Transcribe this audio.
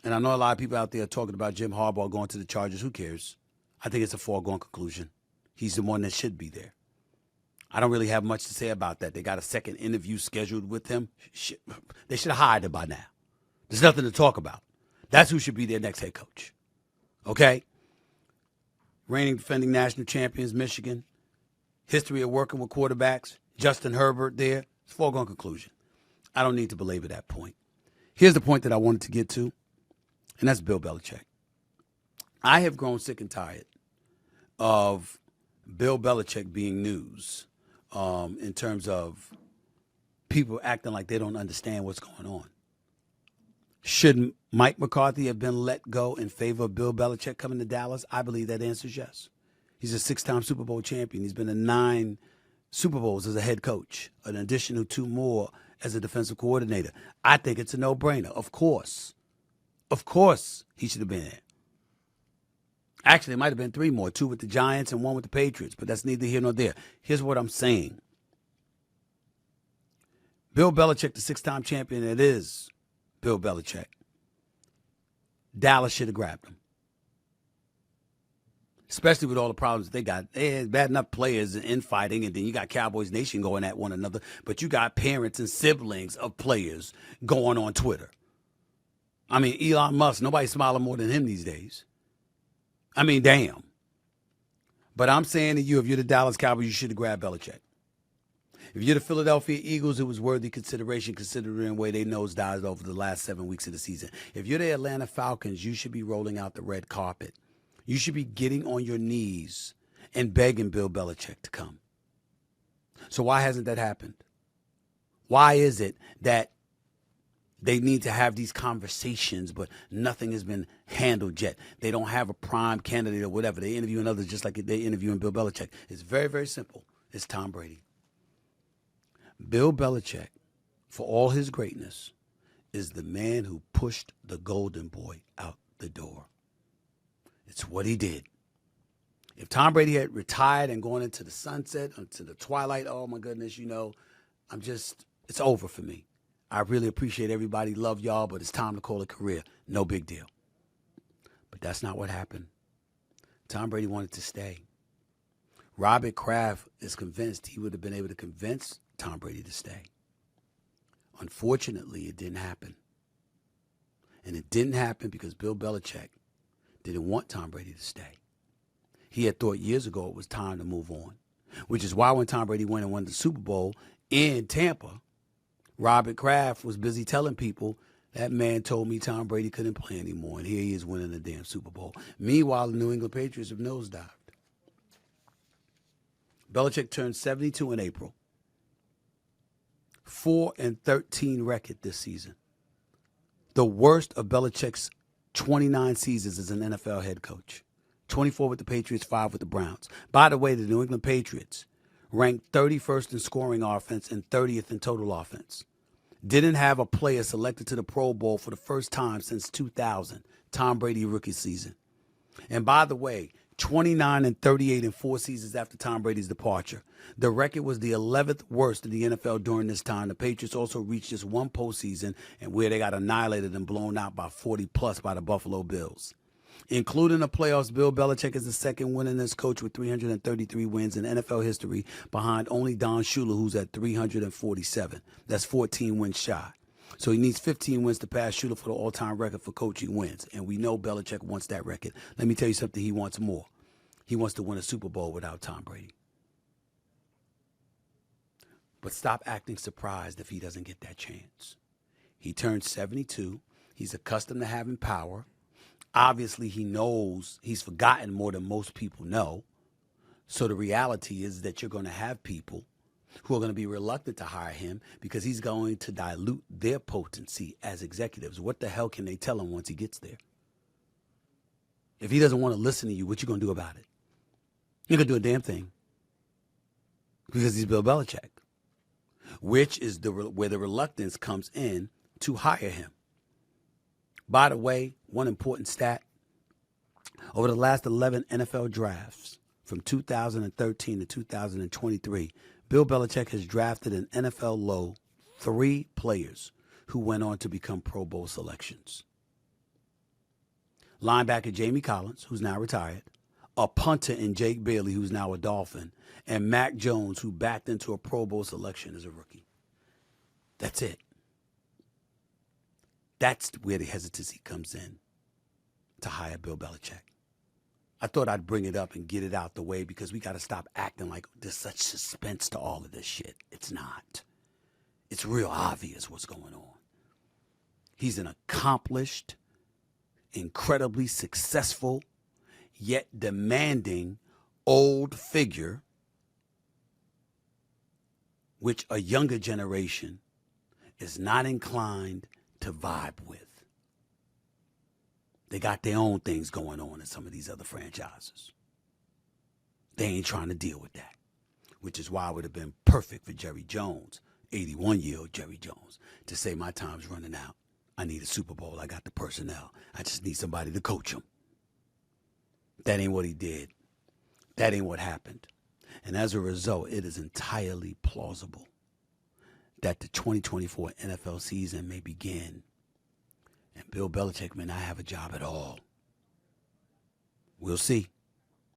And I know a lot of people out there talking about Jim Harbaugh going to the Chargers. Who cares? I think it's a foregone conclusion. He's the one that should be there. I don't really have much to say about that. They got a second interview scheduled with him. They should have hired him by now. There's nothing to talk about. That's who should be their next head coach. Okay? Reigning defending national champions, Michigan. History of working with quarterbacks. Justin Herbert there. It's a foregone conclusion. I don't need to belabor that point. Here's the point that I wanted to get to, and that's Bill Belichick. I have grown sick and tired of Bill Belichick being news in terms of people acting like they don't understand what's going on. Should Mike McCarthy have been let go in favor of Bill Belichick coming to Dallas? I believe that answer is yes. He's a 6-time Super Bowl champion. He's been to 9 Super Bowls as a head coach, an additional 2 more as a defensive coordinator. I think it's a no-brainer. Of course, he should have been there. Actually, it might have been 3 more, 2 with the Giants and 1 with the Patriots, but that's neither here nor there. Here's what I'm saying. Bill Belichick, the 6-time champion, it is Bill Belichick. Dallas should have grabbed him. Especially with all the problems they got. They had bad enough players and infighting, and then you got Cowboys Nation going at one another, but you got parents and siblings of players going on Twitter. I mean, Elon Musk, nobody's smiling more than him these days. I mean, damn. But I'm saying to you, if you're the Dallas Cowboys, you should have grabbed Belichick. If you're the Philadelphia Eagles, it was worthy consideration considering the way they nosedived over the last 7 weeks of the season. If you're the Atlanta Falcons, you should be rolling out the red carpet. You should be getting on your knees and begging Bill Belichick to come. So why hasn't that happened? Why is it that they need to have these conversations, but nothing has been handled yet? They don't have a prime candidate or whatever. They interviewing others just like they interviewing Bill Belichick. It's very, very simple. It's Tom Brady. Bill Belichick, for all his greatness, is the man who pushed the golden boy out the door. It's what he did. If Tom Brady had retired and gone into the sunset, into the twilight, oh my goodness, it's over for me. I really appreciate everybody, love y'all, but it's time to call it a career. No big deal. But that's not what happened. Tom Brady wanted to stay. Robert Kraft is convinced he would have been able to convince Tom Brady to stay. Unfortunately, it didn't happen. And it didn't happen because Bill Belichick didn't want Tom Brady to stay. He had thought years ago it was time to move on, which is why when Tom Brady went and won the Super Bowl in Tampa, Robert Kraft was busy telling people, that man told me Tom Brady couldn't play anymore, and here he is winning the damn Super Bowl. Meanwhile, the New England Patriots have nosedived. Belichick turned 72 in April. 4-13 record this season. The worst of Belichick's 29 seasons as an NFL head coach. 24 with the Patriots, 5 with the Browns. By the way, the New England Patriots ranked 31st in scoring offense and 30th in total offense. Didn't have a player selected to the Pro Bowl for the first time since 2000, Tom Brady rookie season. And by the way, 29-38 in 4 seasons after Tom Brady's departure. The record was the 11th worst in the NFL during this time. The Patriots also reached just 1 postseason and where they got annihilated and blown out by 40-plus by the Buffalo Bills. Including the playoffs, Bill Belichick is the second winningest coach with 333 wins in NFL history, behind only Don Shula, who's at 347. That's 14 wins shy. So he needs 15 wins to pass Shula for the all-time record for coaching wins. And we know Belichick wants that record. Let me tell you something, he wants more. He wants to win a Super Bowl without Tom Brady. But stop acting surprised if he doesn't get that chance. He turned 72. He's accustomed to having power. Obviously, he knows he's forgotten more than most people know. So the reality is that you're going to have people who are going to be reluctant to hire him because he's going to dilute their potency as executives. What the hell can they tell him once he gets there? If he doesn't want to listen to you, what you going to do about it? You're going to do a damn thing because he's Bill Belichick, which is where the reluctance comes in to hire him. By the way, one important stat, over the last 11 NFL drafts from 2013 to 2023, Bill Belichick has drafted an NFL low 3 players who went on to become Pro Bowl selections. linebacker Jamie Collins, who's now retired, a punter in Jake Bailey, who's now a Dolphin, and Mac Jones, who backed into a Pro Bowl selection as a rookie. That's it. That's where the hesitancy comes in to hire Bill Belichick. I thought I'd bring it up and get it out the way because we got to stop acting like there's such suspense to all of this shit. It's not. It's real obvious what's going on. He's an accomplished, incredibly successful, yet demanding old figure, which a younger generation is not inclined to vibe with. They got their own things going on in some of these other franchises. They ain't trying to deal with that, which is why it would have been perfect for Jerry Jones, 81-year-old Jerry Jones, to say, my time's running out. I need a Super Bowl. I got the personnel. I just need somebody to coach him. That ain't what he did. That ain't what happened. And as a result, it is entirely plausible that the 2024 NFL season may begin and Bill Belichick may not have a job at all. We'll see.